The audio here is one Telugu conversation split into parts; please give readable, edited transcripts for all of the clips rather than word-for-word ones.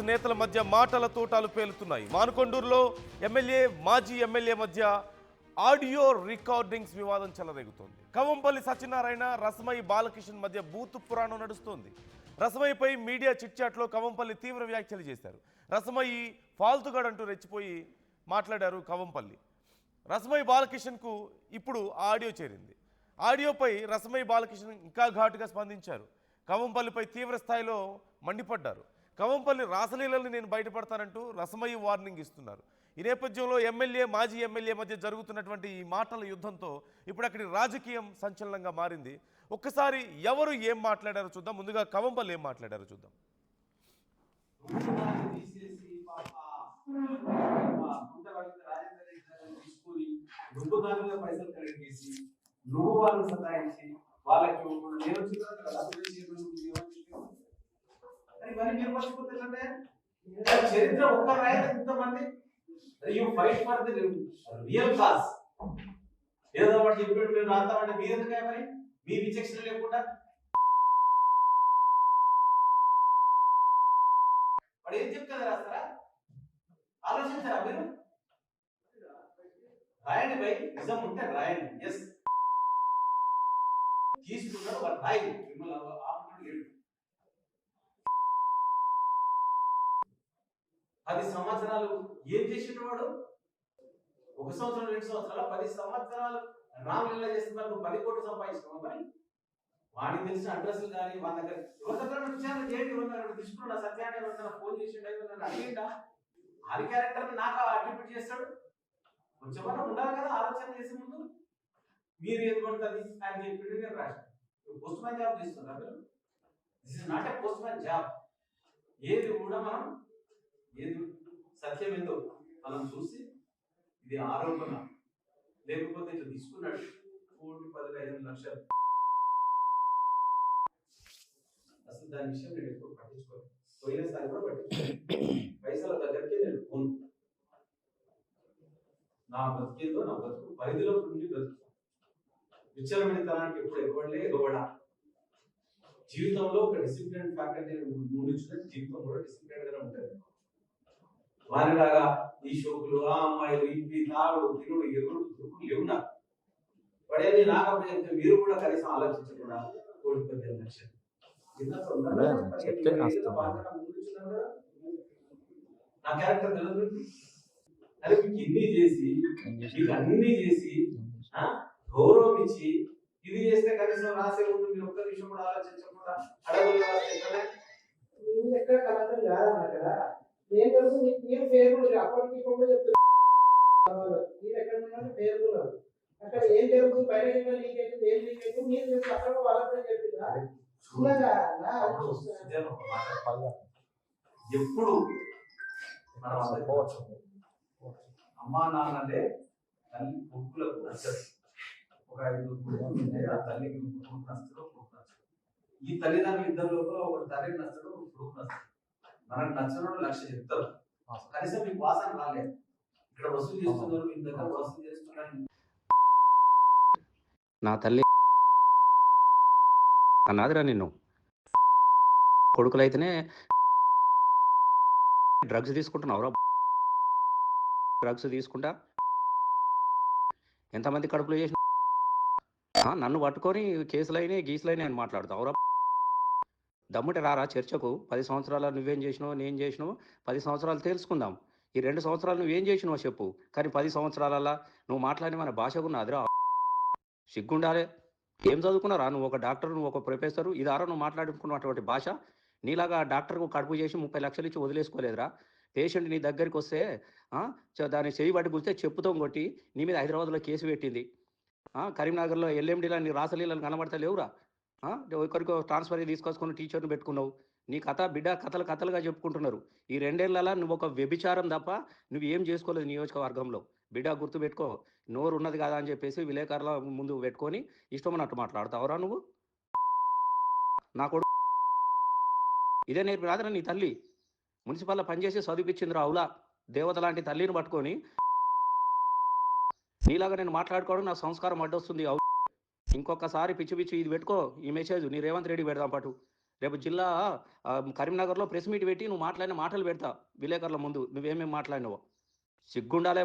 కాంగ్రెస్ నేతల మధ్య మాటల తోటాలు పేలుతున్నాయి. మానుకొండూరులో మాజీ ఎమ్మెల్యే మధ్య ఆడియో రికార్డింగ్స్ వివాదం చెలరేగుతోంది. కవంపల్లి సత్యనారాయణ, రసమయి బాలకిషన్ మధ్య బూతు పురాణం నడుస్తోంది. రసమయిపై మీడియా చిట్చాట్లో కవంపల్లి తీవ్ర వ్యాఖ్యలు చేశారు. రసమయి ఫాల్తుగాడంటూ రెచ్చిపోయి మాట్లాడారు కవంపల్లి. రసమయి బాలకిషన్కు ఇప్పుడు ఆడియో చేరింది. ఆడియోపై రసమయి బాలకిషన్ ఇంకా ఘాటుగా స్పందించారు. కవంపల్లిపై తీవ్ర స్థాయిలో మండిపడ్డారు. కవంపల్లి రాసలీలని నేను బయటపడతానంటూ రసమయి వార్నింగ్ ఇస్తున్నారు. ఈ నేపథ్యంలో మాజీ ఎమ్మెల్యే మధ్య జరుగుతున్నటువంటి ఈ మాటల యుద్ధంతో ఇప్పుడు అక్కడి రాజకీయం సంచలనంగా మారింది. ఒక్కసారి ఎవరు ఏం మాట్లాడారో చూద్దాం. ముందుగా కవంపల్లి ఏం మాట్లాడారో చూద్దాం. నువ్వు వాళ్ళని సతాయించి వాళ్ళకి చరిత్ర ఒక్క రాయలు ఎంతమంది you fight for the real cause. ఏదో ఒకటి చెప్పాడు మీరు రాస్తామంటే మీరు ఎందుకు మరి మీ విచక్షణ లేకుండా వాడు ఏం చెప్తారా రాస్తారా? ఆలోచించారా మీరు? రాయండి బై, నిజం ఉంటే రాయండి. ఎస్ తీసుకున్నాడు వాడు రాయండి, మిమ్మల్ని ఆపుకున్నాడు లేడు. 10 సంవత్సరాలు ఏం చేసిండు వాడు? 1 సంవత్సరం 2 సంవత్సరాలు 10 సంవత్సరాలు రామలీల చేస్తున్నారు. నువ్వు 10 కోట్లు సంపాదించుకున్నావు. మరి వాడికి తెలిసిన అడ్రస్లు కానీ వాళ్ళ దగ్గర ఎవరి దగ్గర విచారణ చేయండి. ఎవరు తీసుకున్నా సత్యాన్ని ఎవరికైనా ఫోన్ చేసిండు అడిగిండా? హరి క్యారెక్టర్ నాకు అట్రిబ్యూట్ చేస్తాడు. కొంచెం ఉండాలి కదా ఆలోచన చేసే ముందు. మీరు ఏది పడుతుంది ఆయన చెప్పి నేను రాశాను. పోస్ట్ మ్యాన్ జాబ్ చేస్తున్నా మీరు. This is not a post man job. ఏది కూడా మనం ఏది సత్యం ఏందో మనం చూసి ఇది ఆరోపణ లేకపోతే ఇట్లా తీసుకున్నాడు 1,15 లక్షలు. అసలు దాని విషయం నేను ఎప్పుడు పట్టించుకోను. పోయినసారి కూడా పట్టించుకోను. పైసల దగ్గరికి నేను పోను. నా బతికేదో నా బతుకు పరిధిలో ఉండి బతుకు. విచ్చలవిడితనానికి ఎప్పుడు ఎగబడా. జీవితంలో ఒక డిసిప్లిన్ ఫ్యాకల్టీ ముందుంచిన జీవితం కూడా డిసిప్లిన్ గానే ఉంటుంది. వారిలాగా ఈ షోకులు ఆ అమ్మాయిలు ఇవి తాగుడు తిరుడు ఎగుడు దురుకులు లేవు. నాకు వాడేది నాకప్పుడు చెప్తే మీరు కూడా కనీసం ఆలోచించకుండా 1,15 లక్షలు నా క్యారెక్టర్ తెలియదు. అరే మీకు ఇన్ని చేసి మీకు అన్ని చేసి గౌరవం ఇచ్చి ఇది చేస్తే కనీసం రాసే ముందు మీరు ఒక్క విషయం కూడా ఆలోచించకుండా అడవులు ఎక్కడ కలెక్టర్ కాదన్న కదా. నేను తెలుసు మీరు పేరు అప్పటికి ఇప్పుడు చెప్తున్నారు. మీరు ఎక్కడ ఉన్నారు పేర్కొన్నారు. అక్కడ ఏం జరుగుతుంది, బయట లీక్ అవుతుంది, ఏం లీక్ అవుతుంది మీరు తెలుసు. అక్కడ వాళ్ళకి చెప్పిందా ఎప్పుడు మనం అమ్మా నాన్నలే తల్లి కొడుకులకు నచ్చదు. ఒక 5 కొడుకులు ఆ తల్లికి కొడుకు నచ్చడు, కొడుకు నచ్చడు. ఈ తల్లిదండ్రులు ఇద్దరు లోపల ఒకటి తల్లికి నచ్చడు, కొడుకు నచ్చడు. మనకు నచ్చడం 1,00,000 చెప్తారు. కనీసం మీకు వాసన రాలేదు. ఇక్కడ వసూలు చేస్తున్నారు, మీ దగ్గర వసూలు చేస్తున్నారు. నా తల్లి అన్నాదిరా నిన్ను. కొడుకులైతేనే డ్రగ్స్ తీసుకుంటున్నావురా. డ్రగ్స్ తీసుకుంటా ఎంతమంది కడుపులో చేసిన నన్ను పట్టుకొని కేసులైనాయి గీసులైనాయి అని మాట్లాడుతావురా. దమ్ముంటే రారా చర్చకు. 10 సంవత్సరాలు నువ్వేం చేసినావు నేను చేసినావు 10 సంవత్సరాలు తెలుసుకుందాం. ఈ 2 సంవత్సరాలు నువ్వేం చేసినావో చెప్పు. కానీ 10 సంవత్సరాలలో నువ్వు మాట్లాడిన మన భాషకున్నదిరా. సిగ్గుండాలే. ఏం చదువుకున్నారా? నువ్వు ఒక డాక్టర్, నువ్వు ఒక ప్రొఫెసరు. ఇదారా నువ్వు మాట్లాడుకున్నటువంటి భాష? నీలాగా డాక్టర్కు కడుపు చేసి 30 లక్షలు ఇచ్చి వదిలేసుకోలేదురా. పేషెంట్ నీ దగ్గరికి వస్తే దాన్ని చేయి బట్టి గుర్తే చెప్పుతో కొట్టి నీ మీద హైదరాబాద్లో కేసు పెట్టింది. కరీంనగర్లో ఎల్ఎండిలో నీ రాసలీలను కనబడతా లేవురా. ఒకరికి ట్రాన్స్ఫర్ తీసుకొచ్చుకుని టీచర్ని పెట్టుకున్నావు. నీ కథ బిడ్డ కథలుగా చెప్పుకుంటున్నారు. ఈ 2 ఏళ్లలో నువ్వు ఒక వ్యభిచారం తప్ప నువ్వు ఏం చేసుకోలేదు నియోజకవర్గంలో. బిడ్డ గుర్తు పెట్టుకో. నోరు ఉన్నది కదా అని చెప్పేసి విలేకరుల ముందు పెట్టుకొని ఇష్టమన్నట్టు మాట్లాడతావురా నువ్వు. నా కొడుకు ఇదే నేర్పినాదిరా నీ తల్లి. మున్సిపల్లో పనిచేసి చదివిపించిందిరా. అవులా దేవత లాంటి తల్లిని పట్టుకొని నీలాగా నేను మాట్లాడుకోవడం నా సంస్కారం అడ్డొస్తుంది. ఇంకొకసారి పిచ్చి ఇది పెట్టుకో. ఈ మెసేజ్ నీ రేవంత్ రెడ్డి పెడదాం పాటు. రేపు జిల్లా కరీంనగర్లో ప్రెస్ మీట్ పెట్టి నువ్వు మాట్లాడిన మాటలు పెడతా విలేకరుల ముందు నువ్వేమేమి మాట్లాడినావో. సిగ్గుండాలే.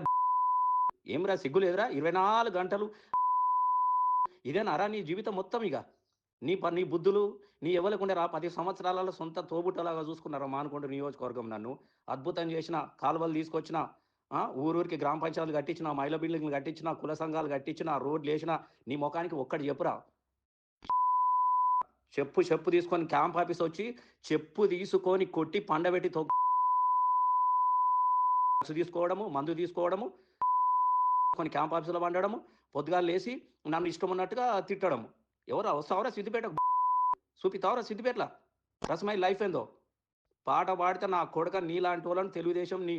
ఏమిరా సిగ్గు లేదురా? 24 గంటలు ఇదేనారా నీ జీవితం మొత్తం? ఇక నీ బుద్ధులు నీ ఎవరికుండేరా? 10 సంవత్సరాలలో సొంత తోబుట్టలాగా చూసుకున్నారా మానుకొండ నియోజకవర్గం నన్ను. అద్భుతం చేసిన, కాలువలు తీసుకొచ్చిన, ఊరూరికి గ్రామ పంచాయతీలు కట్టించిన, మహిళా బిల్డింగ్లు కట్టించిన, కుల సంఘాలు కట్టించిన, రోడ్లు వేసిన. నీ ముఖానికి ఒక్కటి చెప్పురా. చెప్పు తీసుకొని క్యాంప్ ఆఫీస్ వచ్చి చెప్పు తీసుకొని కొట్టి పండబెట్టి తీసుకోవడము, మందు తీసుకోవడము, కొన్ని క్యాంప్ ఆఫీసులో వండడము, పొద్దుగాలు లేసి నన్ను ఇష్టం ఉన్నట్టుగా తిట్టడము. ఎవరా వస్తావరా సిద్దిపేట? చూపిస్తావరా సిద్దిపేటలా రసమై లైఫ్ ఏందో? పాట పాడితే నా కొడక నీలాంటి వాళ్ళని తెలుగుదేశం నీ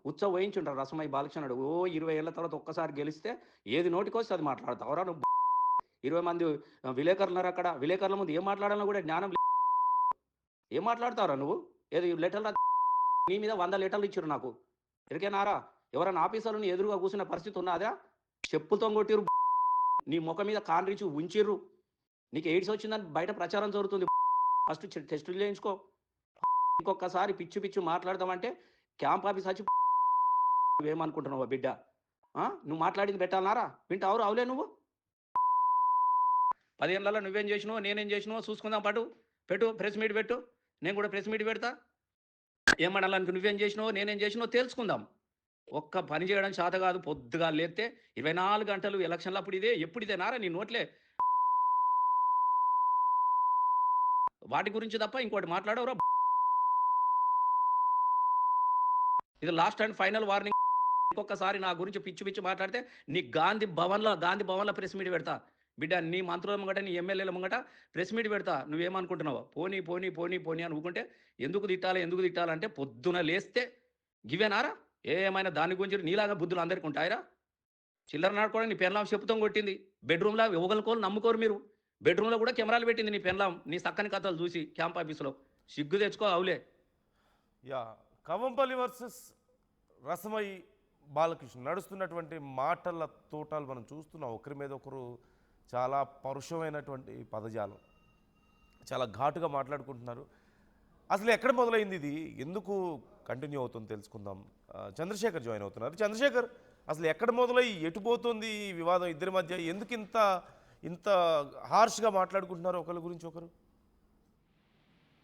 ఉత్సవం వహించుంటారు రసమై బాలకృష్ణుడు. 20 ఏళ్ళ తర్వాత ఒక్కసారి గెలిస్తే ఏది నోటికొస్తే అది మాట్లాడతావరా నువ్వు? 20 మంది విలేకరులు ఉన్నారు అక్కడ. విలేకరుల ముందు ఏం మాట్లాడాలో కూడా జ్ఞానం ఏం మాట్లాడతావురా నువ్వు? ఏది లెటర్లు నీ మీద 100 లెటర్లు ఇచ్చారు నాకు. ఎరికేనారా? ఎవరైనా ఆఫీసర్లు ఎదురుగా కూర్చున్న పరిస్థితి ఉన్నదా? చెప్పులతో కొట్టిరు, నీ ముఖం మీద కాండ్రించి ఉంచిర్రు. నీకు ఎయిడ్స్ వచ్చిందని బయట ప్రచారం జరుగుతుంది. ఫస్ట్ టెస్టులు చేయించుకో. ఇంకొకసారి పిచ్చి మాట్లాడదామంటే క్యాంప్ ఆఫీస్ వచ్చి నువ్వేమనుకుంటున్నావా బిడ్డ? నువ్వు మాట్లాడింది పెట్టాలన్నారా? వింటావురు అవులే నువ్వు? 10 ఏళ్ళలో నువ్వేం చేసినావు నేనేం చేసినావు చూసుకుందాం. పెట్టు ప్రెస్ మీట్ పెట్టు. నేను కూడా ప్రెస్ మీట్ పెడతా. ఏమనాలనుకు నువ్వేం చేసినావు నేనేం చేసినావు తెలుసుకుందాం. ఒక్క పని చేయడం చేత కాదు. పొద్దుగా లేస్తే 24 గంటలు ఎలక్షన్లు అప్పుడు ఎప్పుడు ఇదేనారా నీ నోట్లే? వాటి గురించి తప్ప ఇంకోటి మాట్లాడవురా? ఇది లాస్ట్ అండ్ ఫైనల్ వార్నింగ్. ఇంకొకసారి నా గురించి పిచ్చి మాట్లాడితే నీ గాంధీ భవన్లో ప్రెస్ మీట్ పెడతా బిడ్డ. నీ మంత్రుల ముంగట, నీ ఎమ్మెల్యేల ముంగట ప్రెస్ మీట్ పెడతా. నువ్వేమనుకుంటున్నావు? పోనీ అని ఊకుంటే ఎందుకు తిట్టాలంటే పొద్దున లేస్తే గివేనారా? ఏమైనా దాని గురించి నీలాగా బుద్ధులు అందరికీ ఉంటాయిరా? చిల్లర నాడుకోవడం నీ పెన్లాం చెప్పుతాం కొట్టింది. బెడ్రూమ్లో ఒకరికోలు నమ్ముకోరు మీరు. బెడ్రూమ్లో కూడా కెమెరాలు పెట్టింది నీ పెన్లాం, నీ చక్కని కథలు చూసి క్యాంప్ ఆఫీసులో. సిగ్గు తెచ్చుకో అవులే. యా, కవంపల్లి వర్సెస్ రసమై బాలకృష్ణ నడుస్తున్నటువంటి మాటల తోటాలు మనం చూస్తున్నాం. ఒకరి మీద ఒకరు చాలా పరుషమైనటువంటి పదజాలం, చాలా ఘాటుగా మాట్లాడుకుంటున్నారు. అసలు ఎక్కడ మొదలైంది ఇది, ఎందుకు కంటిన్యూ అవుతుంది తెలుసుకుందాం. చంద్రశేఖర్ జాయిన్ అవుతున్నారు. చంద్రశేఖర్, అసలు ఎక్కడ మొదలై ఎటు పోతుంది ఈ వివాదం ఇద్దరి మధ్య? ఎందుకు ఇంత హార్ష్గా మాట్లాడుకుంటున్నారు ఒకరి గురించి ఒకరు?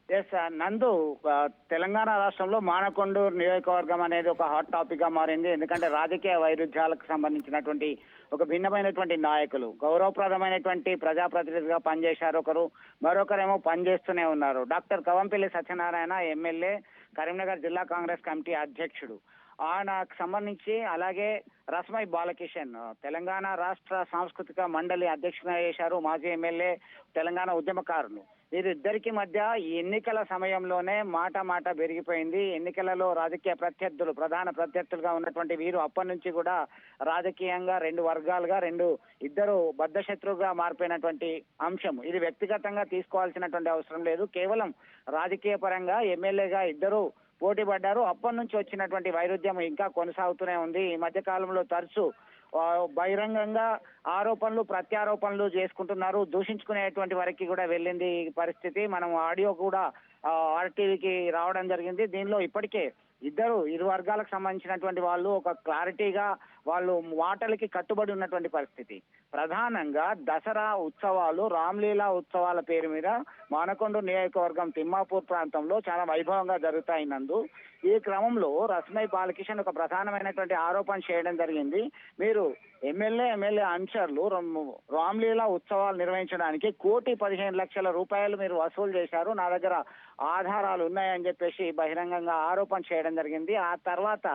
ఎస్ నందు, తెలంగాణ రాష్ట్రంలో మానకొండూరు నియోజకవర్గం అనేది ఒక హాట్ టాపిక్ గా మారింది. ఎందుకంటే రాజకీయ వైరుధ్యాలకు సంబంధించినటువంటి ఒక భిన్నమైనటువంటి నాయకులు, గౌరవప్రదమైనటువంటి ప్రజాప్రతినిధిగా పనిచేశారు ఒకరు, మరొకరేమో పనిచేస్తూనే ఉన్నారు. డాక్టర్ కవంపల్లి సత్యనారాయణ ఎమ్మెల్యే, కరీంనగర్ జిల్లా కాంగ్రెస్ కమిటీ అధ్యక్షుడు. ఆయనకు సంబంధించి అలాగే రసమై బాలకిషన్ తెలంగాణ రాష్ట్ర సాంస్కృతిక మండలి అధ్యక్షునిగా చేశారు, మాజీ ఎమ్మెల్యే, తెలంగాణ ఉద్యమకారులు. వీరిద్దరికి మధ్య ఈ ఎన్నికల సమయంలోనే మాట పెరిగిపోయింది. ఎన్నికలలో రాజకీయ ప్రత్యర్థులు, ప్రధాన ప్రత్యర్థులుగా ఉన్నటువంటి వీరు అప్పటి నుంచి కూడా రాజకీయంగా 2 వర్గాలుగా, ఇద్దరు బద్ధశత్రువుగా మారిపోయినటువంటి అంశం. ఇది వ్యక్తిగతంగా తీసుకోవాల్సినటువంటి అవసరం లేదు. కేవలం రాజకీయ పరంగా ఎమ్మెల్యేగా ఇద్దరు పోటీ పడ్డారు. అప్పటి నుంచి వచ్చినటువంటి వైరుధ్యం ఇంకా కొనసాగుతూనే ఉంది. ఈ మధ్య కాలంలో తరచూ బహిరంగంగా ఆరోపణలు ప్రత్యారోపణలు చేసుకుంటున్నారు. దూషించుకునేటువంటి వరకు కూడా వెళ్ళింది ఈ పరిస్థితి. మనం ఆడియో కూడా ఆర్టీవీకి రావడం జరిగింది. దీనిలో ఇప్పటికే ఇరు వర్గాలకు సంబంధించినటువంటి వాళ్ళు ఒక క్లారిటీగా వాళ్ళు మాటలకి కట్టుబడి ఉన్నటువంటి పరిస్థితి. ప్రధానంగా దసరా ఉత్సవాలు, రామ్లీలా ఉత్సవాల పేరు మీద మానకొండూరు నియోజకవర్గం తిమ్మాపూర్ ప్రాంతంలో చాలా వైభవంగా జరుగుతాయి నందు. ఈ క్రమంలో రసమై బాలకిషన్ ఒక ప్రధానమైనటువంటి ఆరోపణ చేయడం జరిగింది. మీరు ఎమ్మెల్యే అనుచరులు రామ్లీలా ఉత్సవాలు నిర్వహించడానికి 1,15,00,000 రూపాయలు మీరు వసూలు చేశారు, నా దగ్గర ఆధారాలు ఉన్నాయని చెప్పేసి బహిరంగంగా ఆరోపణ చేయడం జరిగింది. ఆ తర్వాత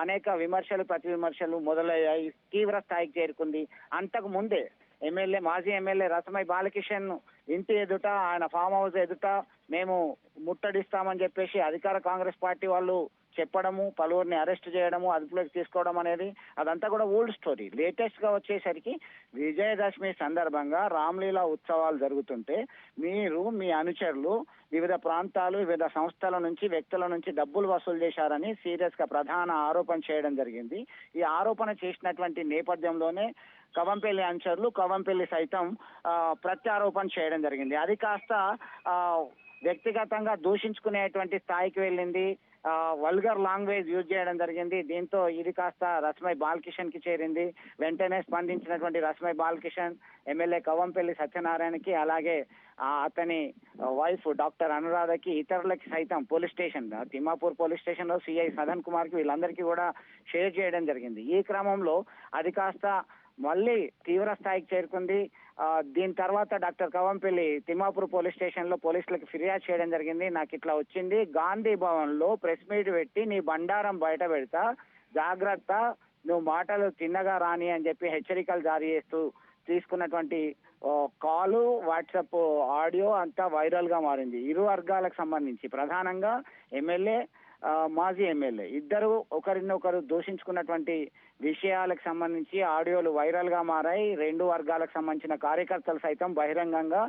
అనేక విమర్శలు ప్రతి విమర్శలు మొదలయ్యాయి, తీవ్ర స్థాయికి చేరుకుంది. అంతకు ముందే మాజీ ఎమ్మెల్యే రసమై బాలకిషన్ ఇంటి ఎదుట, ఆయన ఫామ్ హౌస్ ఎదుట మేము ముట్టడిస్తామని చెప్పేసి అధికార కాంగ్రెస్ పార్టీ వాళ్ళు చెప్పడము, పలువురిని అరెస్ట్ చేయడము, అదుపులోకి తీసుకోవడం అనేది అదంతా కూడా ఓల్డ్ స్టోరీ. లేటెస్ట్ గా వచ్చేసరికి విజయదశమి సందర్భంగా రామ్లీలా ఉత్సవాలు జరుగుతుంటే మీరు మీ అనుచరులు వివిధ ప్రాంతాలు, వివిధ సంస్థల నుంచి, వ్యక్తుల నుంచి డబ్బులు వసూలు చేశారని సీరియస్ గా ప్రధాన ఆరోపణ చేయడం జరిగింది. ఈ ఆరోపణ చేసినటువంటి నేపథ్యంలోనే కవంపల్లి అనుచరులు, కవంపల్లి సైతం ప్రత్యారోపణ చేయడం జరిగింది. అది కాస్త వ్యక్తిగతంగా దూషించుకునేటువంటి స్థాయికి వెళ్ళింది. వల్గర్ లాంగ్వేజ్ యూజ్ చేయడం జరిగింది. దీంతో ఇది కాస్త రస్మై బాలకిషన్ కి చేరింది. వెంటనే స్పందించినటువంటి రస్మై బాలకిషన్ ఎమ్మెల్యే కవంపల్లి సత్యనారాయణకి, అలాగే అతని వైఫ్ డాక్టర్ అనురాధకి, ఇతరులకి సైతం police station, Thimmapur police station లో సిఐ సదన్ కుమార్ కి వీళ్ళందరికీ కూడా షేర్ చేయడం జరిగింది. ఈ క్రమంలో అది కాస్త మళ్ళీ తీవ్ర స్థాయికి చేరుకుంది. దీని తర్వాత doctor Kavampalli Thimmapur police station లో పోలీసులకు ఫిర్యాదు చేయడం జరిగింది. నాకు ఇట్లా వచ్చింది, గాంధీ భవన్ లో ప్రెస్ మీట్ పెట్టి నీ బండారం బయట పెడతా, జాగ్రత్త, నువ్వు మాటలు తిన్నగా రాని అని చెప్పి హెచ్చరికలు జారీ చేస్తూ తీసుకున్నటువంటి కాలు, వాట్సాప్ ఆడియో అంతా వైరల్ గా మారింది. ఇరు వర్గాలకు సంబంధించి ప్రధానంగా ఎమ్మెల్యే, మాజీ ఎమ్మెల్యే ఇద్దరు ఒకరినొకరు దూషించుకున్నటువంటి విషయాలకు సంబంధించి ఆడియోలు వైరల్ గా మారాయి. రెండు వర్గాలకు సంబంధించిన కార్యకర్తలు సైతం బహిరంగంగా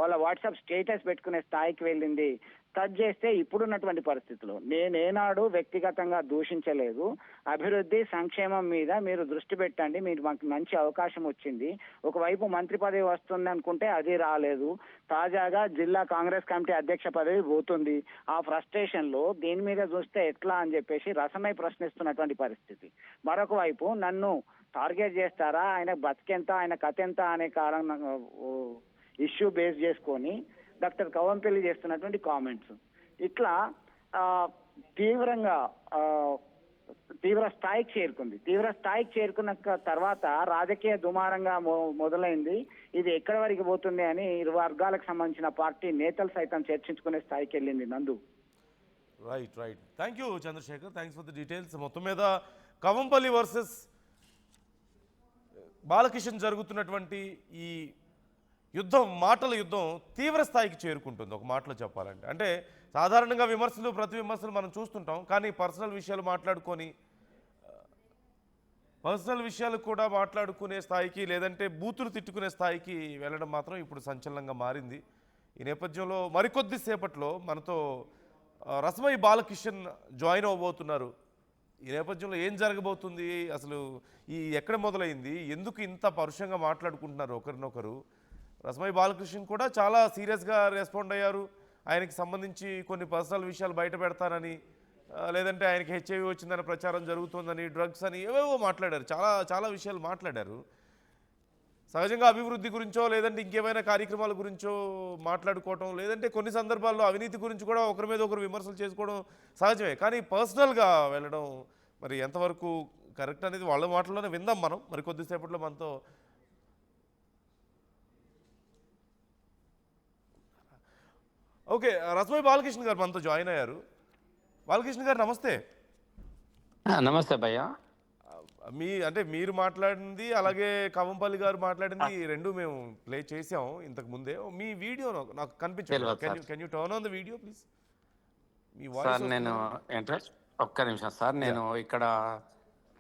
వాళ్ళ వాట్సాప్ స్టేటస్ పెట్టుకునే స్థాయికి వెళ్ళింది. టచ్ చేస్తే ఇప్పుడున్నటువంటి పరిస్థితుల్లో నేనేనాడు వ్యక్తిగతంగా దూషించలేదు. అభివృద్ధి, సంక్షేమం మీద మీరు దృష్టి పెట్టండి, మీరు మాకు మంచి అవకాశం వచ్చింది. ఒకవైపు మంత్రి పదవి వస్తుంది అనుకుంటే అది రాలేదు. తాజాగా జిల్లా కాంగ్రెస్ కమిటీ అధ్యక్ష పదవి పోతుంది. ఆ ఫ్రస్ట్రేషన్ లో దీని మీద చూస్తే ఎట్లా అని చెప్పేసి రసమై ప్రశ్నిస్తున్నటువంటి పరిస్థితి. మరొక వైపు నన్ను టార్గెట్ చేస్తారా, ఆయన బతికెంత, ఆయన కథ ఎంత అనే కారణం ఇష్యూ బేస్ చేసుకొని డాక్టర్ కవంపల్లి చేస్తున్నటువంటి కామెంట్స్ ఇట్లా తీవ్ర స్థాయికి చేరుకుంది. తీవ్ర స్థాయికి చేరుకున్న తర్వాత రాజకీయ దుమారంగా మొదలైంది. ఇది ఎక్కడి వరకు పోతుంది అని ఇరు వర్గాలకు సంబంధించిన పార్టీ నేతలు సైతం చర్చించుకునే స్థాయికి వెళ్ళింది. Nandu, right. Thank you Chandrashekhar, thanks for the details. మొత్తం మీద కవంపల్లి వర్సెస్ బాలకిషన్ జరుగుతున్నటువంటి ఈ యుద్ధం, మాటల యుద్ధం తీవ్ర స్థాయికి చేరుకుంటుంది ఒక మాటలో చెప్పాలంటే. అంటే సాధారణంగా విమర్శలు, ప్రతి విమర్శలు మనం చూస్తుంటాం, కానీ పర్సనల్ విషయాలు కూడా మాట్లాడుకునే స్థాయికి, లేదంటే బూతులు తిట్టుకునే స్థాయికి వెళ్ళడం మాత్రం ఇప్పుడు సంచలనంగా మారింది. ఈ నేపథ్యంలో మరికొద్ది సేపట్లో మనతో రస్మై బాలకిషన్ జాయిన్ అవ్వబోతున్నారు. ఈ నేపథ్యంలో ఏం జరగబోతుంది, అసలు ఎక్కడ మొదలైంది, ఎందుకు ఇంత పరుషంగా మాట్లాడుకుంటున్నారు ఒకరినొకరు. రస్మై బాలకృష్ణ కూడా చాలా సీరియస్గా రెస్పాండ్ అయ్యారు. ఆయనకి సంబంధించి కొన్ని పర్సనల్ విషయాలు బయట పెడతానని, లేదంటే ఆయనకి హెచ్ఐవి వచ్చిందని ప్రచారం జరుగుతుందని, డ్రగ్స్ అని ఏవేవో మాట్లాడారు. చాలా విషయాలు మాట్లాడారు. సహజంగా అభివృద్ధి గురించో, లేదంటే ఇంకేమైనా కార్యక్రమాల గురించో మాట్లాడుకోవటం, లేదంటే కొన్ని సందర్భాల్లో అవినీతి గురించి కూడా ఒకరి మీద ఒకరు విమర్శలు చేసుకోవడం సహజమే. కానీ పర్సనల్గా వెళ్ళడం మరి ఎంతవరకు కరెక్ట్ అనేది వాళ్ళ మాటల్లోనే విందాం మనం మరి కొద్దిసేపట్లో. మనతో ఓకే, రస్మై బాలకృష్ణ గారు మనతో జాయిన్ అయ్యారు. బాలకృష్ణ గారు నమస్తే. నమస్తే భయ్య. మీరు మాట్లాడింది, అలాగే కవంపల్లి గారు మాట్లాడింది రెండు మేము ప్లే చేసాం ఇంతకు ముందే. మీ వీడియో నాకు కనిపించలేదు. Can you turn on the video please? Me voice. నేను ఒక్క నిమిషం సార్,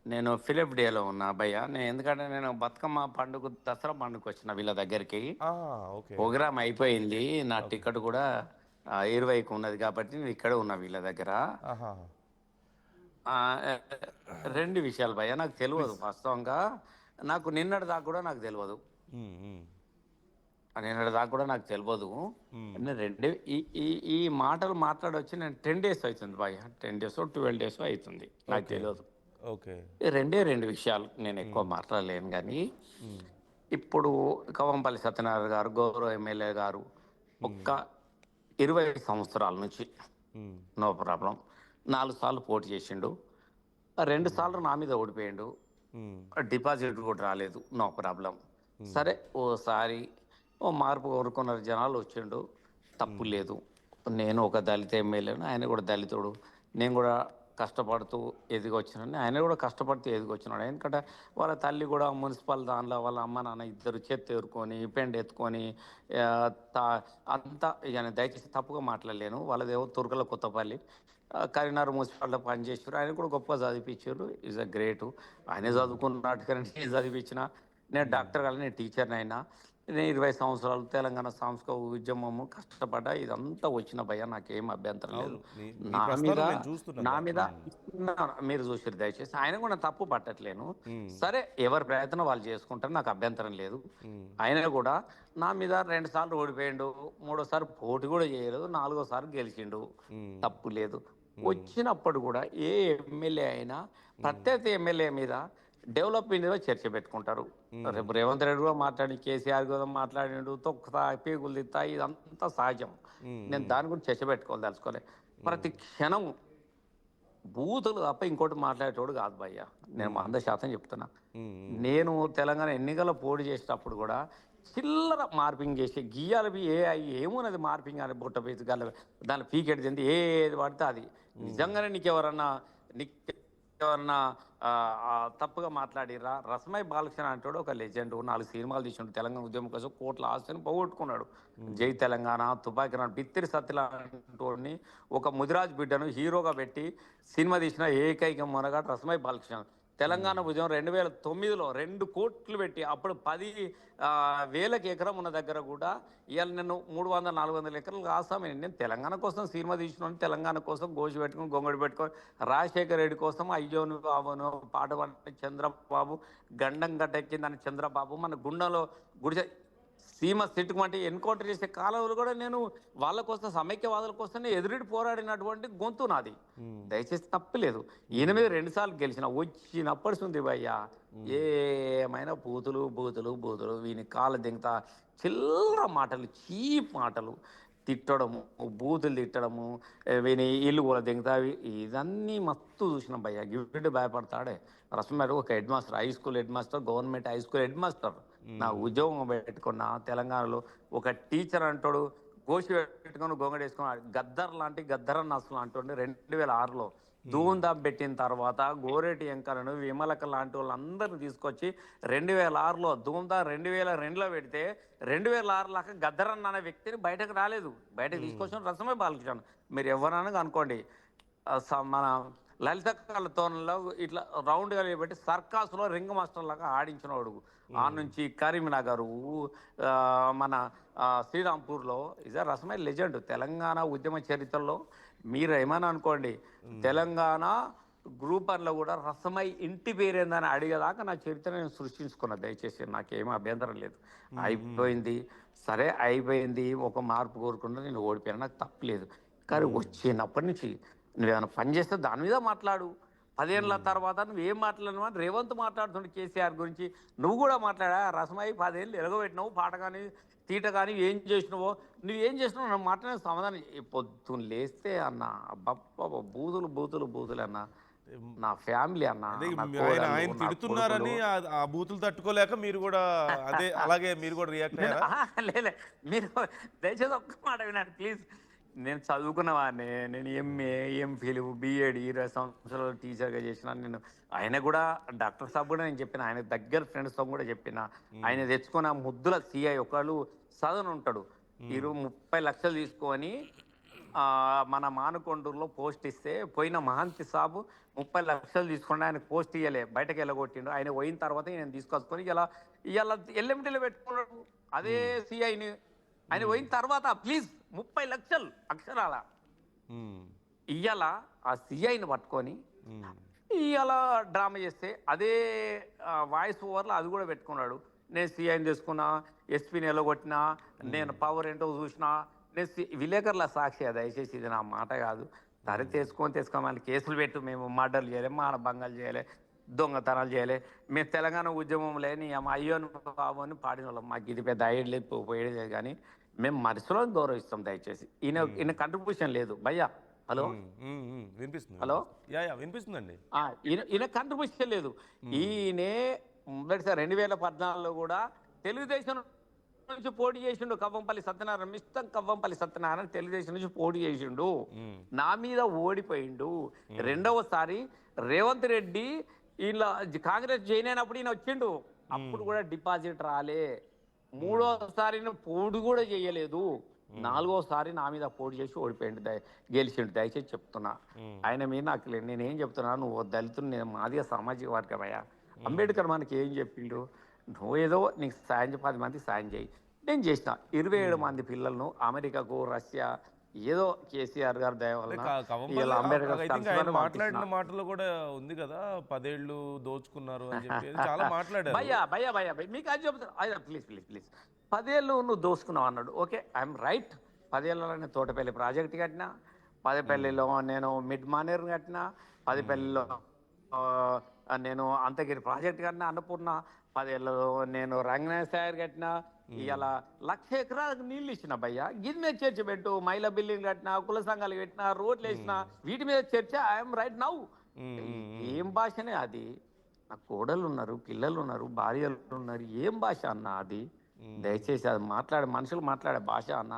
నేను ఫిలిప్డేలో ఉన్నా భయ్య. ఎందుకంటే నేను బతుకమ్మ పండుగ, దసరా పండుగ వచ్చిన వీళ్ళ దగ్గరికి. ప్రోగ్రామ్ అయిపోయింది, నా టికెట్ కూడా 20కి ఉన్నది కాబట్టి నేను ఇక్కడ ఉన్నా వీళ్ళ దగ్గర. రెండు విషయాలు భయ్య నాకు తెలియదు. వాస్తవంగా నాకు నిన్నటి దాకా కూడా నాకు తెలియదు. ఈ మాటలు మాట్లాడొచ్చి నేను 10 days అవుతుంది భయ్య. 10 days 12 days అవుతుంది, నాకు తెలియదు. రెండు విషయాలు, నేను ఎక్కువ మాట్లాడలేను. కానీ ఇప్పుడు కవంపల్లి సత్యనారాయణ గారు, గౌరవ ఎమ్మెల్యే గారు, ఒక్క 20 సంవత్సరాల నుంచి నో ప్రాబ్లం, 4 సార్లు పోటీ చేసిండు, 2 సార్లు నా మీద ఓడిపోయిండు, డిపాజిట్ కూడా రాలేదు, నో ప్రాబ్లం. సరే, ఓసారి మార్పు కోరుకున్నారు జనాలు, వచ్చిండు, తప్పు లేదు. నేను ఒక దళిత ఎమ్మెల్యేను, ఆయన కూడా దళితుడు, నేను కూడా కష్టపడుతూ ఎదిగొచ్చినాడు, ఆయన కూడా కష్టపడుతూ ఎదిగొచ్చినాడు. ఎందుకంటే వాళ్ళ తల్లి కూడా మున్సిపల్ దానిలో వాళ్ళ అమ్మ నాన్న ఇద్దరు చేతి ఎరుకొని పెండ ఎత్తుకొని ఆ, అంతా ఇక దయచేసి తప్పుగా మాట్లాడలేను. వాళ్ళదేవో తుర్కల కొత్తపల్లి కరీంనగర్ మున్సిపాలిటీలో పనిచేసారు. ఆయన కూడా గొప్ప చదివించారు. Is a great. ఆయనే చదువుకున్నట్టు కానీ నేను చదివించిన. నేను డాక్టర్ కాదు, నేను టీచర్ని అయినా. నేను 20 సంవత్సరాలు తెలంగాణ సాంస్కృతిక ఉద్యమము కష్టపడ్డా. ఇదంతా వచ్చిన భయ నాకేం అభ్యంతరం లేదు. అవును, మీ నా మీద ప్రస్తావన నేను చూస్తున్నా నా భయ్యా. మీద మీరు చూసారు దయచేసి. ఆయన కూడా తప్పు పట్టట్లేను. ఉమ్, సరే, ఎవరి ప్రయత్నం వాళ్ళు చేసుకుంటారు, నాకు అభ్యంతరం లేదు. ఉమ్, ఆయన కూడా నా మీద 2 సార్లు ఓడిపోయిండు, 3ఓసారి పోటీ కూడా చేయలేదు, 4ఓసారి గెలిచిండు, ఉమ్, తప్పు లేదు. వచ్చినప్పుడు కూడా ఏ ఎమ్మెల్యే అయినా ప్రత్యర్థి ఎమ్మెల్యే మీద డెవలప్మెంట్ మీద చర్చ పెట్టుకుంటారు. రేపు రేవంత్ రెడ్డి కూడా మాట్లాడి, కేసీఆర్ కూడా మాట్లాడిండు, తొక్కుతా పీగులు తిత్తా, ఇదంతా సహజం. నేను దాని గురించి చర్చ పెట్టుకోవాలి తలుచుకోలే. ప్రతి క్షణం బూతులు తప్ప ఇంకోటి మాట్లాడేటోడు కాదు భయ్య. నేను 100% చెప్తున్నా. నేను తెలంగాణ ఎన్నికల పోటీ చేసేటప్పుడు కూడా చిల్లర మార్పింగ్ చేసి గీయాలి ఏమున్నది మార్పింగ్ అని బుట్ట పీసు గల దాని పీకెట్ తింది ఏది పడితే అది. నిజంగానే నీకెవరన్నా తప్పుగా మాట్లాడిరా? రసమై బాలకృష్ణ అంటాడు ఒక లెజెండ్, 4 సినిమాలు తీసిండు తెలంగాణ ఉద్యమం కోసం, కోట్ల ఆస్తిని పోగొట్టుకున్నాడు. జై తెలంగాణ, తుపాకి రాడు, బిత్తిరి సత్యలాంటి ఒక ముదిరాజ్ బిడ్డను హీరోగా పెట్టి సినిమా తీసిన ఏకైక మొనగాడు రసమై బాలకృష్ణ. తెలంగాణ ఉద్యమం 2009లో 2 కోట్లు పెట్టి అప్పుడు 10,000 ఎకరం ఉన్న దగ్గర కూడా ఇవాళ నేను 300-400 ఎకరాలు కాస్తామని నేను తెలంగాణ కోసం సినిమా తీసినాను. తెలంగాణ కోసం గోషి పెట్టుకుని గొంగడి పెట్టుకొని రాజశేఖర రెడ్డి కోసం అయ్యోను బాబును పాట పాడిన చంద్రబాబు గండం గడ్డెక్కిందని చంద్రబాబు మన గుండెలో గుడిసె సీమ సిట్టుకుంటే ఎన్కౌంటర్ చేసే కాలంలో కూడా నేను వాళ్ళ కోసం సమైక్యవాదుల కోసం ఎదురుడి పోరాడినటువంటి గొంతు నాది. దయచేసి తప్పలేదు. 2 సార్లు గెలిచిన వచ్చినప్పటి ఉంది భయ్యా ఏమైనా బూతులు బూతులు బూతులు, వీని కాళ్ళు దింగుతా చిల్లర మాటలు, చీప్ మాటలు తిట్టడము, బూతులు తిట్టడము, వీని ఇల్లు కూడా దింగుతా, ఇదన్నీ మస్తు చూసినాం భయ్యా. గిఫ్ట్ భయపడతాడే. రసమేరు ఒక head master, high school head master, government high school head master. నా ఉద్యోగం పెట్టుకున్న తెలంగాణలో ఒక టీచర్ అంటాడు గోషి పెట్టుకొని గొంగడేసుకొని గద్దర్ లాంటి గద్దరన్న అసలు అంటుండే 2006లో ధూంధాం పెట్టిన తర్వాత గోరేటి వెంకన్నను విమలక లాంటి వాళ్ళందరినీ తీసుకొచ్చి 2006లో ధూంధాం 2002లో పెడితే 2006 లాగా గద్దరన్న అనే వ్యక్తిని బయటకు రాలేదు. బయటకు తీసుకొచ్చిన రసమే బాలకృష్ణ. మీరు ఎవరైనా అనుకోండి, మన లలిత కళతోనలో ఇట్లా రౌండ్గా పెట్టి సర్కాస్లో రింగ్ మాస్టర్ లాగా ఆడించినవాడు. ఆ నుంచి కరీంనగర్, మన శ్రీరాంపూర్లో ఇదే రసమై లెజెండ్ తెలంగాణ ఉద్యమ చరిత్రలో. మీరు ఏమైనా అనుకోండి, తెలంగాణ గ్రూప్ 1లో కూడా రసమై ఇంటి పేరేందని అడిగేదాకా నా చరిత్ర నేను సృష్టించుకున్నా. దయచేసి నాకేమీ అభ్యంతరం లేదు. అయిపోయింది, సరే అయిపోయింది. ఒక మార్పు కోరుకుంటే నేను ఓడిపోయాను, నాకు తప్పలేదు. కానీ వచ్చినప్పటి నుంచి నువ్వేమైనా పని చేస్తే దాని మీద మాట్లాడు. 10 ఏళ్ళ తర్వాత నువ్వేం మాట్లాడినావు అని రేవంత్ మాట్లాడుతుండే కేసీఆర్ గురించి. నువ్వు కూడా మాట్లాడా? రసమై 10 ఏళ్ళు ఎలగబెట్టినావు, పాట కానీ తీట కానీ ఏం చేసినావో, నువ్వేం చేసినావు నన్ను మాట్లాడే సమాధానం. పొద్దున్న లేస్తే అన్న అబ్బా బూతులు బూతులు బూతులు అన్న. నా ఫ్యామిలీ అన్న, ఆయన తిడుతున్నారని ఆ బూతులు తట్టుకోలేక మీరు కూడా అలాగే మీరు కూడా రియాక్ట్ అయ్యారా? లేలే, మీరు దయచేసి ఒక్క మాట వినండి ప్లీజ్. నేను చదువుకున్న వాడిని. నేను ఎంఏ, ఎంఫిల్, బిఎడ్ 20 సంవత్సరాలు టీచర్గా చేసిన నేను. ఆయన కూడా డాక్టర్ సాబ్ కూడా నేను చెప్పిన, ఆయన దగ్గర ఫ్రెండ్స్తో కూడా చెప్పిన. ఆయన తెచ్చుకున్న ముద్దుల సిఐ ఒకళ్ళు సదన్ ఉంటాడు, 30 లక్షలు తీసుకొని మన మానకొండూరులో పోస్ట్ ఇస్తే పోయిన మహంతి సాబు 30 లక్షలు తీసుకుని ఆయన పోస్ట్ ఇవ్వలే, బయటకు వెళ్ళగొట్టిండు. ఆయన పోయిన తర్వాత నేను తీసుకొచ్చుకొని ఇలా ఎల్ఎంటీలో పెట్టుకున్నాడు అదే సిఐని. ఆయన పోయిన తర్వాత ప్లీజ్ 30 లక్షలు అక్షరాల ఇయ్యాల ఆ సిఐని పట్టుకొని ఇవాళ డ్రామా చేస్తే అదే వాయిస్ ఓవర్లో అది కూడా పెట్టుకున్నాడు. నేను సిఐని తీసుకున్నా, ఎస్పీని ఎలగొట్టినా, నేను పవర్ ఏంటో చూసినా, నేను విలేకరుల సాక్షి. దయచేసి ఇది నా మాట కాదు. సరే తెచ్చుకోమని కేసులు పెట్టు, మేము మర్డర్లు చేయలే, మానభంగాలు చేయలే, దొంగతనాలు చేయలే, మేము తెలంగాణ ఉద్యమం లేని అయ్యోను బాబు అని పాడిన వాళ్ళం. మాకు ఇది పెద్ద ఐడి లేదు, పోయేది. కానీ మేము మనుషులను గౌరవిస్తాం. దయచేసి ఈయన కంట్రిబ్యూషన్ లేదు భయ్యా. హలో వినిపిస్తుంది? హలో, వినిపిస్తుందండి. ఈయన కంట్రిబ్యూషన్ లేదు. ఈయనే మొదటిసారి 2014లో కూడా తెలుగుదేశం నుంచి పోటీ చేసిండు కవ్వంపల్లి సత్యనారాయణ, మిస్టర్ కవ్వంపల్లి సత్యనారాయణ తెలుగుదేశం నుంచి పోటీ చేసిండు, నా మీద ఓడిపోయిండు. రెండవసారి రేవంత్ రెడ్డి ఇలా కాంగ్రెస్ జాయిన్ అయినప్పుడు ఈయన వచ్చిండు, అప్పుడు కూడా డిపాజిట్ రాలే. మూడోసారి పోటీ కూడా చేయలేదు. నాలుగోసారి నా మీద పోటీ చేసి ఓడిపోయిండు, గెలిచిండు. దయచేసి చెప్తున్నా, ఆయన మీద నాకు నేనేం చెప్తున్నా, నువ్వు దళితులు, నేను మాదిగా సామాజిక వర్గమయ్యా. అంబేద్కర్ మనకి ఏం చెప్పిండు, నువ్వు ఏదో నీకు సాయం 10 మందికి సాయం చేయి. నేను చేసిన 27 మంది పిల్లలను అమెరికాకు, రష్యా, ఏదో కేసీఆర్ గారు దయ వలన ఇలా అంబేద్కర్ మాట్లాడిన మాటలు కూడా ఉంది కదా, 10 ఏళ్ళు దోచుకున్నారు అని చెప్పి చాలా మాట్లాడారు. భయ్యా భయ్యా భయ్యా మీకు అది చెప్తాను, ప్లీజ్ ప్లీజ్ ప్లీజ్. 10 ఏళ్ళు నువ్వు దోసుకున్నావు అన్నాడు, ఓకే, ఐఎమ్ రైట్. 10 ఏళ్ళలో నేను తోటపల్లి ప్రాజెక్ట్ కట్టినా, 10పల్లిలో నేను మిడ్ మానేర్ కట్టినా, 10పల్లిలో నేను అంతగిరి ప్రాజెక్ట్ కట్టినా, అన్నపూర్ణ 10 ఏళ్ళలో నేను రంగనాథ సాగర్ కట్టినా. ఇలా 1,00,000 ఎకరాలకు నీళ్ళు ఇచ్చిన భయ్యా. గిది మీద చర్చ పెట్టు, మహిళా బిల్డింగ్ కట్టినా, కుల సంఘాలు పెట్టినా, రోడ్లు వేసినా, వీటి మీద చర్చ. I'm right now. ఏం భాషనే అది? నా కోడలు ఉన్నారు, పిల్లలు ఉన్నారు, భార్యలు ఉన్నారు, ఏం భాష అన్న అది? దయచేసి అది మనుషులు మాట్లాడే భాష అన్న.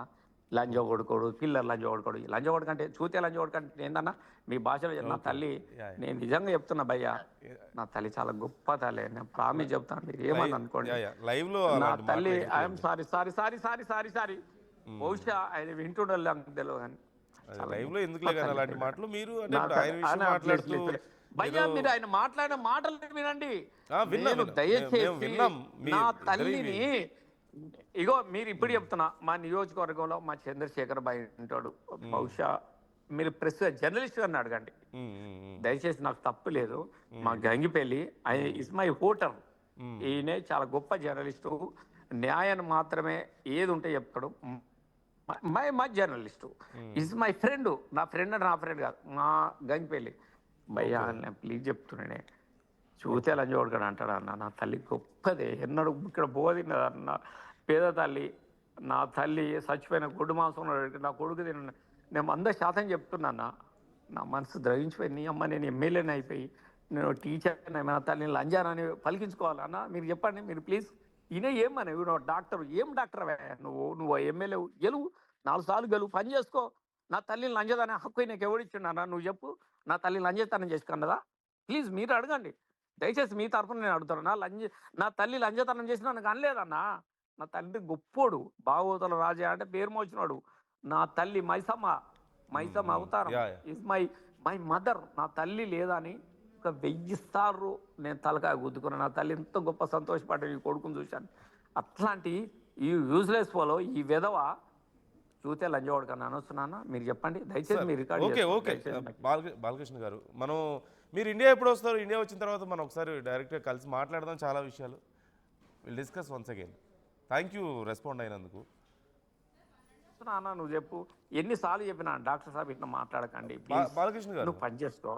లంజ కొడుకోడు, పిల్లలు లంజ కొడుకోడు. లంజ కొడుకంటే చూతే లంజ కొడుకంటే ఏందన్నా మీ భాషలో? నా తల్లి, నేను నిజంగా చెప్తున్నా భయ్యా, నా తల్లి చాలా గొప్ప తల్లి, నేను ప్రామిస్ చెప్తాను, ఏమని అనుకోండి. నా తల్లి, I'm sorry sorry sorry sorry sorry sorry. బహుశా ఆయన వింటుండో తెలియదు కానీ భయ్యా, మీరు ఆయన మాట్లాడిన మాటలు వినండి. దయచేసి నా తల్లిని, ఇగో మీరు ఇప్పుడు చెప్తున్నా, మా నియోజకవర్గంలో మా చంద్రశేఖర్ బాయ్ ఉంటాడు, బహుశా మీరు ప్రెస్ జర్నలిస్ట్ అని అడగండి దయచేసి, నాకు తప్పు లేదు. మా గంగిపల్లి ఇస్ మై ఓటర్. ఈయనే చాలా గొప్ప జర్నలిస్టు, న్యాయాన్ని మాత్రమే ఏది ఉంటే చెప్తాడు. మా జర్నలిస్టు ఇస్ మై ఫ్రెండ్. నా ఫ్రెండ్ కాదు, మా గంగిపల్లి భయ్యా. నేను ప్లీజ్ చెప్తున్నానే, చూతే లంజ కొడుకని అంటాడు అన్న. నా తల్లి గొప్పదే, ఎన్నడూ ఇక్కడ బోధిన్నదన్న. పేద తల్లి, నా తల్లి చచ్చిపోయిన గొడ్డు మాంసం నా కొడుకు తిన్న. నేను 100% చెప్తున్నా, నా మనసు ద్రవించిపోయి, నీ అమ్మ నేను ఎమ్మెల్యేని అయిపోయి, నేను టీచర్, నా తల్లిని లంజానని పలికించుకోవాలన్న. మీరు చెప్పండి, మీరు ప్లీజ్. ఈయన ఏమని, నువ్వు డాక్టర్, ఏం డాక్టర్ నువ్వు ఎమ్మెల్యే గెలువు, 4 సార్లు గెలువు, పని చేసుకో. నా తల్లిని లంజదానే హక్కు నీకు ఎవడిచ్చిండన్నా? నువ్వు చెప్పు, నా తల్లిని లంజతనం చేసుకున్నదా? ప్లీజ్ మీరు అడగండి దయచేసి, మీ తరఫున నేను అడుగుతున్నా. నా తల్లి లంజతనం చేసిన నాకు అనలేదన్నా. నా తల్లి గొప్పోడు, భాగవతుల రాజా అంటే పేరు మోచినాడు. నా తల్లి మైసమ్మ అవతారం ఇస్ మై మదర్. నా తల్లి లేదని ఒక 1000 సార్లు నేను తలకాయ గుద్దుకున్నా. నా తల్లి ఎంత గొప్ప సంతోషపడ్డ ఈ కొడుకుని చూశాను. అట్లాంటి ఈ యూజ్లెస్ ఫోలో, ఈ విధవ చూతే లంజవాడు కన్నా అనొస్తున్నానా? మీరు చెప్పండి దయచేసి, మీరు రికార్డ్. ఓకే బాలకృష్ణ గారు, మీరు ఇండియా ఎప్పుడు వస్తారు? ఇండియా వచ్చిన తర్వాత మనం ఒకసారి డైరెక్ట్గా కలిసి మాట్లాడదాం చాలా విషయాలు. Will discuss once again. Thank you respond అయినందుకు. నువ్వు చెప్పు, ఎన్నిసార్లు చెప్పినా డాక్టర్ సాబ్ ఇట్లా మాట్లాడకండి బాలకృష్ణ గారు, నువ్వు పని చేసుకో.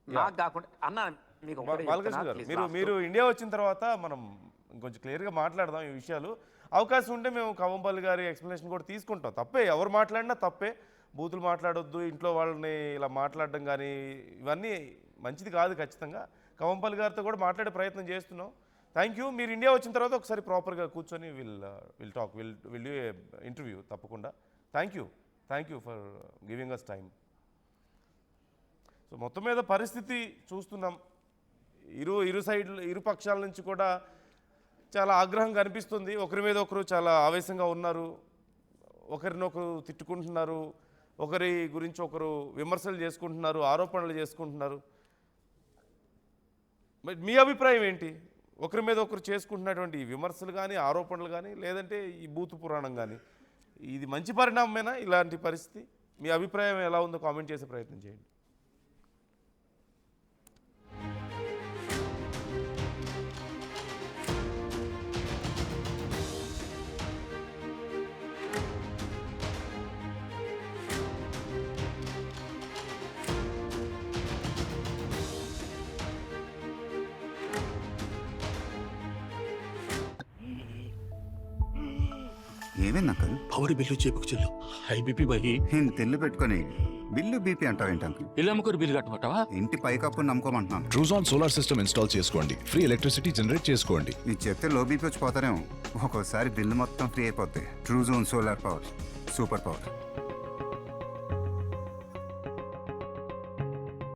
నాకు కాకుండా అన్న, మీకు బాలకృష్ణ గారు, మీరు ఇండియా వచ్చిన తర్వాత మనం కొంచెం క్లియర్గా మాట్లాడదాం ఈ విషయాలు. అవకాశం ఉంటే మేము కవ్వంపల్లి గారి ఎక్స్ప్లెనేషన్ కూడా తీసుకుంటాం. తప్పే, ఎవరు మాట్లాడినా తప్పే. బూతులు మాట్లాడొద్దు, ఇంట్లో వాళ్ళని ఇలా మాట్లాడడం కానీ ఇవన్నీ మంచిది కాదు. ఖచ్చితంగా కవ్వంపల్లి గారితో కూడా మాట్లాడే ప్రయత్నం చేస్తున్నాం. Thank you. మీరు ఇండియా వచ్చిన తర్వాత ఒకసారి ప్రాపర్గా కూర్చొని will talk, will do a interview తప్పకుండా. Thank you for giving us time. So మొత్తం మీద పరిస్థితి చూస్తున్నాం, ఇరు పక్షాల నుంచి కూడా చాలా ఆగ్రహం కనిపిస్తుంది. ఒకరి మీద ఒకరు చాలా ఆవేశంగా ఉన్నారు, ఒకరినొకరు తిట్టుకుంటున్నారు, ఒకరి గురించి ఒకరు విమర్శలు చేసుకుంటున్నారు, ఆరోపణలు చేసుకుంటున్నారు. మీ అభిప్రాయం ఏంటి? ఒకరి మీద ఒకరు చేసుకుంటున్నటువంటి ఈ విమర్శలు కానీ, ఆరోపణలు కానీ, లేదంటే ఈ బూతు పురాణం కానీ, ఇది మంచి పరిణామమేనా ఇలాంటి పరిస్థితి? మీ అభిప్రాయం ఎలా ఉందో కామెంట్ చేసే ప్రయత్నం చేయండి. ఏమైంది అంకుల్? పవర్ బిల్లు చేపుకు చెల్లు హై బీపీ బహి నేను తెల్లు పెట్టుకొని బిల్లు బీపీ అంటావు ఏంటి అంకుల్? ఇల్లు అమ్ముకొని బిల్లు కట్టమంటావా? ఇంటి పైకప్పు నమ్ముకోమంటున్నాను. ట్రూజాన్ సోలార్ సిస్టమ్ ఇన్స్టాల్ చేసుకోండి, ఫ్రీ ఎలక్ట్రిసిటీ జనరేట్ చేసుకోండి. ఇది చెప్తే లో బీపీ వచ్చి పోతారేమో. ఒక్కోసారి బిల్లు మొత్తం ఫ్రీ అయిపోద్ది. Truzon solar power, super power.